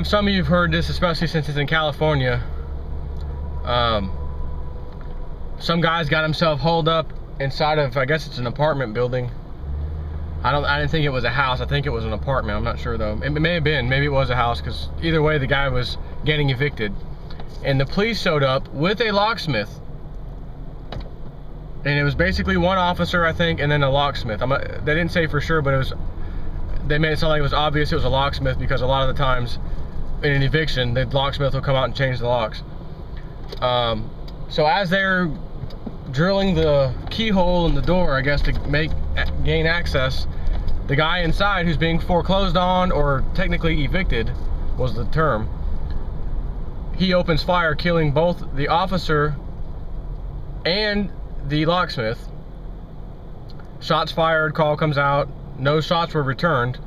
Some of you have heard this, especially since it's in California. Some guy's got himself holed up inside of, I guess it's an apartment building. I didn't think it was a house. I think it was an apartment. I'm not sure though. It may have been. Maybe it was a house, because either way, the guy was getting evicted. And the police showed up with a locksmith. And it was basically one officer, I think, and then a locksmith. They didn't say for sure, but it was. They made it sound like it was obvious it was a locksmith, because a lot of the times in an eviction, the locksmith will come out and change the locks. So as they're drilling the keyhole in the door, I guess, to gain access, the guy inside who's being foreclosed on, or technically evicted was the term, he opens fire, killing both the officer and the locksmith. Shots fired, call comes out, no shots were returned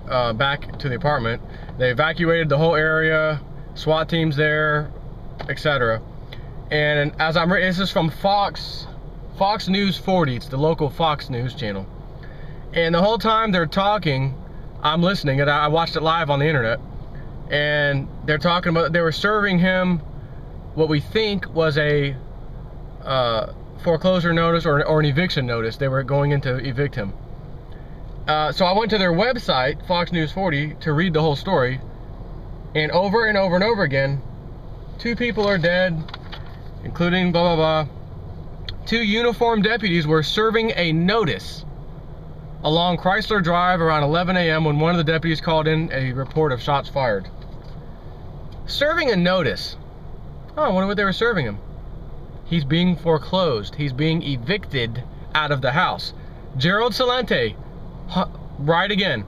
back to the apartment. They evacuated the whole area, SWAT teams there, etc. And as I'm reading, this is from Fox News 40, it's the local Fox News channel. And the whole time they're talking, I'm listening, and I watched it live on the internet. And they're talking about, they were serving him what we think was a foreclosure notice or an eviction notice. They were going in to evict him. So I went to their website, Fox News 40, to read the whole story. And over and over and over again, 2 people are dead, including blah, blah, blah. 2 uniformed deputies were serving a notice along Chrysler Drive around 11 a.m. when one of the deputies called in a report of shots fired. Serving a notice. Oh, I wonder what they were serving him. He's being foreclosed. He's being evicted out of the house. Gerald Celente, right again.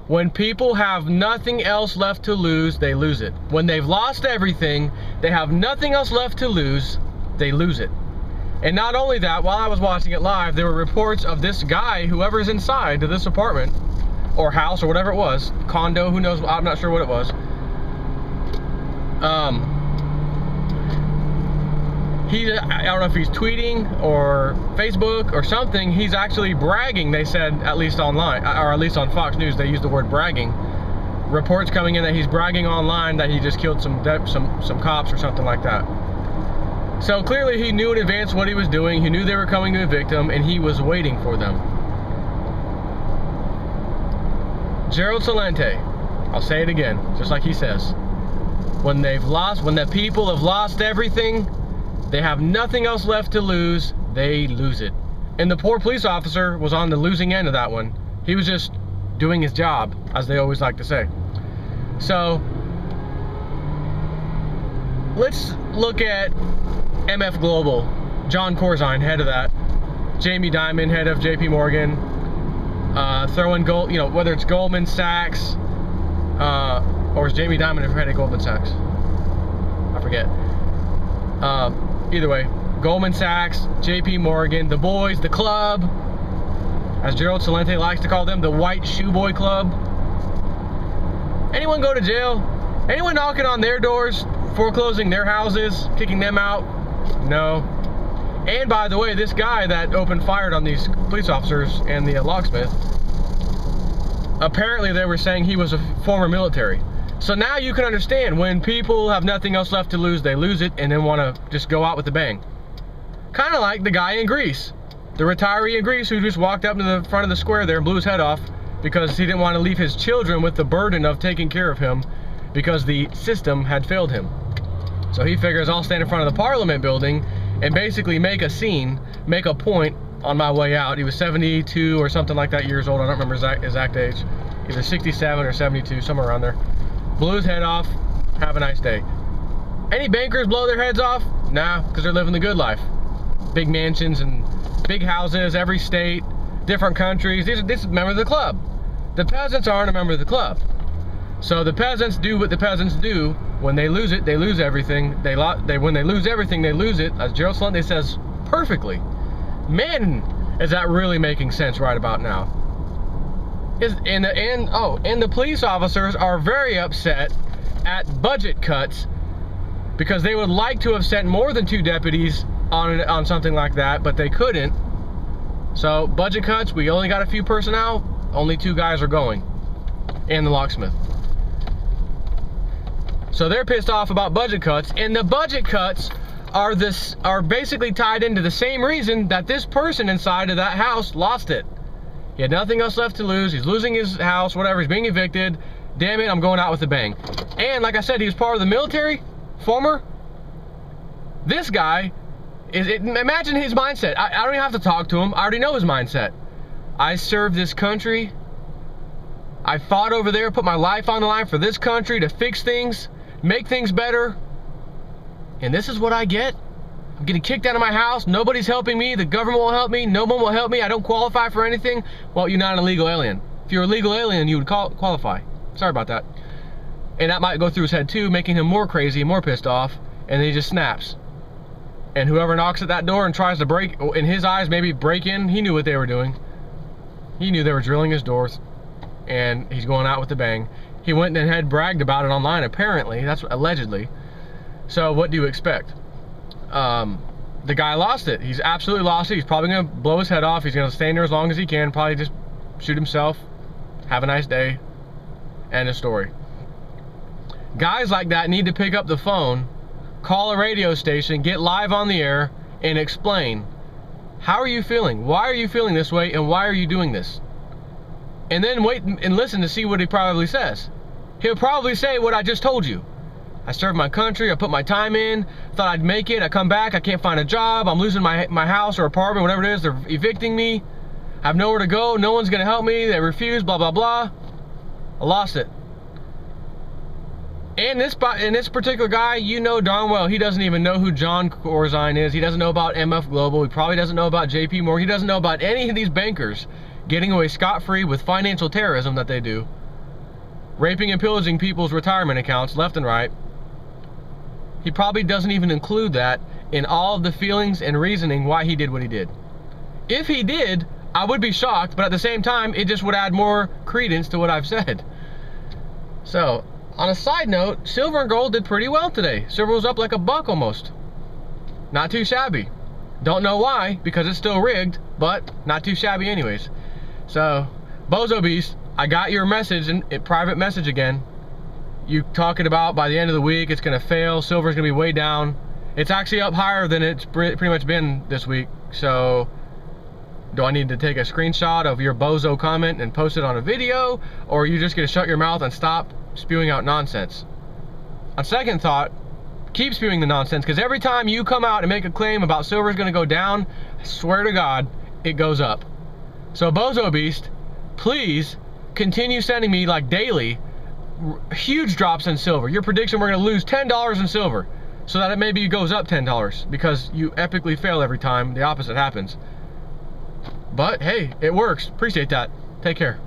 When people have nothing else left to lose, they lose it. When they've lost everything, they have nothing else left to lose, they lose it. And not only that, while I was watching it live, there were reports of this guy, whoever's inside of this apartment, or house, or whatever it was, condo, who knows, I'm not sure what it was. I don't know if he's tweeting or Facebook or something. He's actually bragging, they said, at least online, or at least on Fox News, they used the word bragging. Reports coming in that he's bragging online that he just killed some cops or something like that. So clearly he knew in advance what he was doing. He knew they were coming to evict him, and he was waiting for them. Gerald Celente, I'll say it again, just like he says. When the people have lost everything, they have nothing else left to lose, they lose it. And the poor police officer was on the losing end of that one. He was just doing his job, as they always like to say. So, let's look at MF Global. John Corzine, head of that. Jamie Dimon, head of JP Morgan. Throw in gold, whether it's Goldman Sachs, or is Jamie Dimon head of Goldman Sachs? I forget. Either way, Goldman Sachs, JP Morgan, the boys, the club, as Gerald Celente likes to call them, the White Shoe Boy Club. Anyone go to jail? Anyone knocking on their doors, foreclosing their houses, kicking them out? No. And by the way, this guy that opened fire on these police officers and the locksmith, apparently they were saying he was a former military. So now you can understand, when people have nothing else left to lose, they lose it and then want to just go out with a bang. Kind of like the guy in Greece, the retiree in Greece who just walked up to the front of the square there and blew his head off because he didn't want to leave his children with the burden of taking care of him because the system had failed him. So he figures, I'll stand in front of the Parliament building and basically make a scene, make a point on my way out. He was 72 or something like that years old. I don't remember his exact age. Either 67 or 72, somewhere around there. Blew his head off. Have a nice day. Any bankers blow their heads off? Nah, because they're living the good life. Big mansions and big houses, every state, different countries. This is a member of the club. The peasants aren't a member of the club. So the peasants do what the peasants do. When they lose it, they lose everything. When they lose everything, they lose it. As Gerald Celente says perfectly. Man, is that really making sense right about now? And the police officers are very upset at budget cuts because they would like to have sent more than 2 deputies on something like that, but they couldn't. So budget cuts, we only got a few personnel, only 2 guys are going, and the locksmith. So they're pissed off about budget cuts, and the budget cuts are basically tied into the same reason that this person inside of that house lost it. He had nothing else left to lose. He's losing his house, whatever. He's being evicted. Damn it, I'm going out with a bang. And like I said, he was part of the military, former. This guy, imagine his mindset. I don't even have to talk to him. I already know his mindset. I served this country. I fought over there, put my life on the line for this country to fix things, make things better. And this is what I get? I'm getting kicked out of my house. Nobody's helping me. The government won't help me. No one will help me. I don't qualify for anything. Well, you're not an illegal alien. If you're a legal alien, you would qualify. Sorry about that. And that might go through his head too, making him more crazy, more pissed off. And then he just snaps. And whoever knocks at that door and tries to break, in his eyes, maybe break in, he knew what they were doing. He knew they were drilling his doors. And he's going out with a bang. He went and had bragged about it online, apparently. That's allegedly. So what do you expect? The guy lost it. He's absolutely lost it. He's probably going to blow his head off. He's going to stay in there as long as he can. Probably just shoot himself. Have a nice day. End of story. Guys like that need to pick up the phone, call a radio station, get live on the air, and explain, how are you feeling? Why are you feeling this way? And why are you doing this? And then wait and listen to see what he probably says. He'll probably say what I just told you. I served my country, I put my time in, thought I'd make it, I come back, I can't find a job, I'm losing my house or apartment, whatever it is, they're evicting me, I have nowhere to go, no one's gonna help me, they refuse, blah, blah, blah. I lost it. And this particular guy, you know darn well, he doesn't even know who John Corzine is, he doesn't know about MF Global, he probably doesn't know about JP Morgan, he doesn't know about any of these bankers getting away scot-free with financial terrorism that they do, raping and pillaging people's retirement accounts left and right. He probably doesn't even include that in all of the feelings and reasoning why he did what he did. If he did, I would be shocked, but at the same time, it just would add more credence to what I've said. So, on a side note, silver and gold did pretty well today. Silver was up like $1 almost. Not too shabby. Don't know why, because it's still rigged, but not too shabby anyways. So, Bozo Beast, I got your message, in private message again. You talking about by the end of the week it's gonna fail, silver's gonna be way down. It's actually up higher than it's pretty much been this week. So do I need to take a screenshot of your bozo comment and post it on a video, or are you just gonna shut your mouth and stop spewing out nonsense? On second thought, keep spewing the nonsense, because every time you come out and make a claim about silver's gonna go down, I swear to God, it goes up. So Bozo Beast, please continue sending me like daily huge drops in silver. Your prediction, we're going to lose $10 in silver, so that it maybe goes up $10, because you epically fail every time the opposite happens. But hey, it works. Appreciate that. Take care.